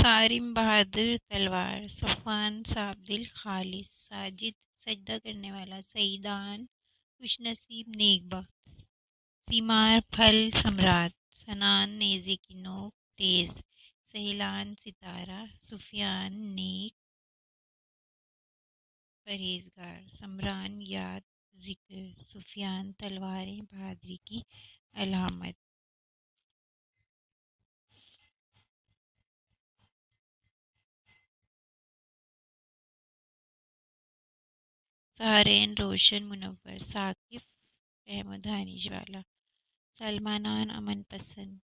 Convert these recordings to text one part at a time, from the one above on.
صارم بہادر تلوار، صفوان صاحب دل خالص، ساجد سجدہ کرنے والا، سعیدان خوش نصیب نیک بخت، سیمار پھل سمراٹ، سنان نیزے کی نوک تیز، سہیلان ستارہ، سفیان نیک پرہیزگار، سمران یاد ذکر، سفیان تلواریں بہادری کی علامت، سہرین روشن منور، ثاقب فہم و دانش والا، سلمانان امن پسند،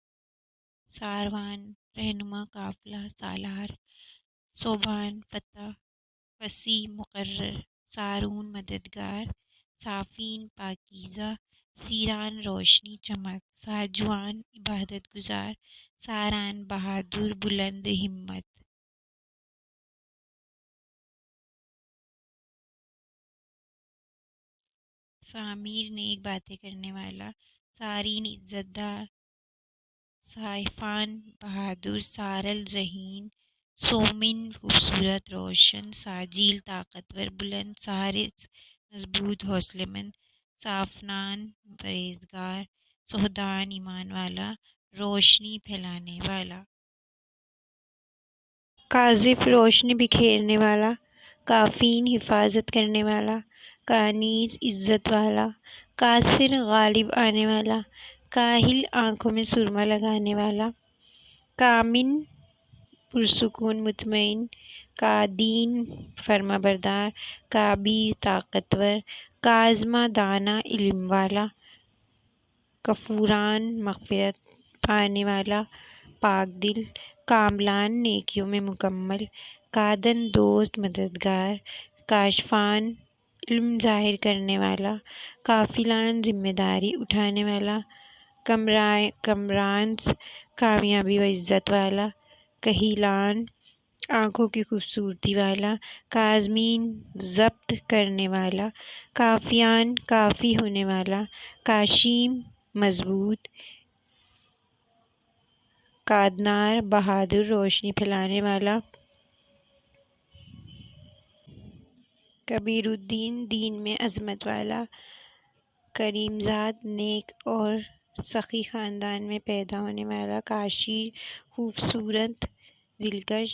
ساروان رہنما قافلہ سالار، صوبان فتح وسیع مقرر، سارون مددگار، صافین پاکیزہ، سیران روشنی چمک، ساجوان عبادت گزار، ساران بہادر بلند ہمت، سامیر نیک باتیں کرنے والا، سارین عزت دار، صائفان بہادر، سارل ذہین، سومن خوبصورت روشن، ساجیل طاقتور بلند، سارس مضبوط حوصلے مند، صافنان پرہیزگار، سہدان ایمان والا، روشنی پھیلانے والا، قاذف روشنی بکھیرنے والا، کافین حفاظت کرنے والا، کانیز عزت والا، کاثر غالب آنے والا، کاہل آنکھوں میں سرما لگانے والا، کامن پرسکون مطمئن، کادین فرما بردار، کابیر طاقتور، کاظمہ دانا علم والا، کفوران مغفرت پانے والا، پاک دل، کاملان نیکیوں میں مکمل، کادن دوست مددگار، کاشفان علم ظاہر کرنے والا، کافلان ذمہ داری اٹھانے والا، کمرانس کامیابی و عزت والا، کہیلان آنکھوں کی خوبصورتی والا، کاظمین ضبط کرنے والا، کافیان کافی ہونے والا، کاشیم مضبوط، کادنار بہادر روشنی پھیلانے والا، کبیر الدین دین میں عظمت والا، کریم زاد نیک اور سخی خاندان میں پیدا ہونے والا، کاشیر خوبصورت دلکش،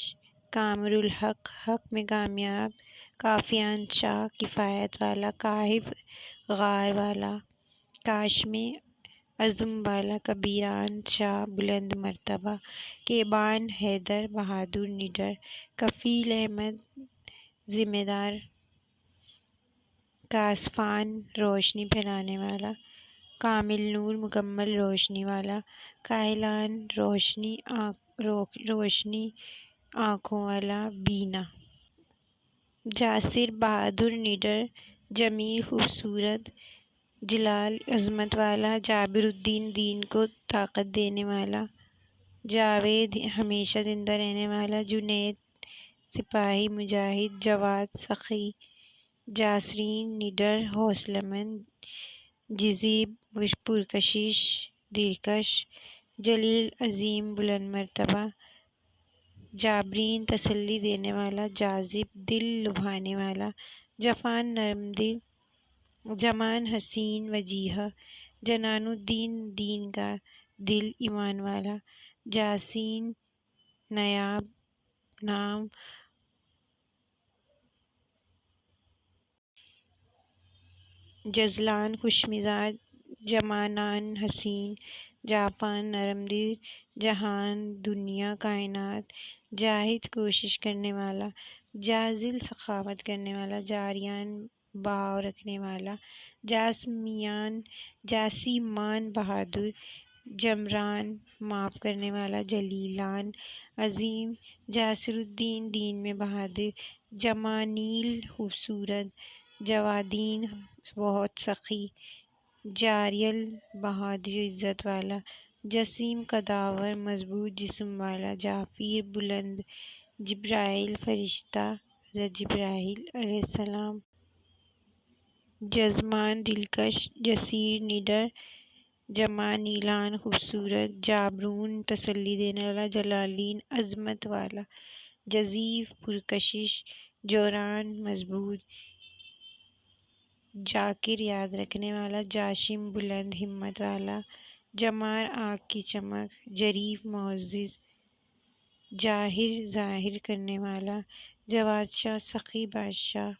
کامر الحق حق میں کامیاب، کافیان شاہ کفایت والا، کاہف غار والا، کاشمے عزم والا، کبیران شاہ بلند مرتبہ، کیبان حیدر بہادر نڈر، کفیل احمد ذمہ دار، کاسفان روشنی پھیلانے والا، کامل نور مکمل روشنی والا، کاہلان روشنی آنکھوں والا، بینا جاسر بہادر نڈر، جمیل خوبصورت، جلال عظمت والا، جابر الدین دین کو طاقت دینے والا، جاوید ہمیشہ زندہ رہنے والا، جنید سپاہی مجاہد، جواد سخی، جاسرین نڈر حوصلہ مند، جزیب پرکشش دلکش، جلیل عظیم بلند مرتبہ، جابرین تسلی دینے والا، جاذب دل لبھانے والا، جفان نرم دل، جمان حسین وجیہہ، جنان الدین دین کا دل ایمان والا، جاسین نایاب نام، جزلان خوش مزاج، جمانان حسین، جاپان نرم دل، جہان دنیا کائنات، جاہد کوشش کرنے والا، جازل سخاوت کرنے والا، جاریان بہاؤ رکھنے والا، جاسیمان بہادر، جمران معاف کرنے والا، جلیلان عظیم، جاسر الدین دین میں بہادر، جمانیل خوبصورت، جوادین بہت سخی، جاریل بہادر عزت والا، جسیم قداور مضبوط جسم والا، جعفیر بلند، جبرائیل فرشتہ حضرت جبرائیل علیہ السلام، جزمان دلکش، جسیر نڈر، جمع نیلان خوبصورت، جابرون تسلی دینے والا، جلالین عظمت والا، جزیف پرکشش، جوران مضبوط، جاکر یاد رکھنے والا، جاشم بلند ہمت والا، جمار آنکھ کی چمک، جریف معزز، جاہر ظاہر کرنے والا، جواد شاہ سخی بادشاہ،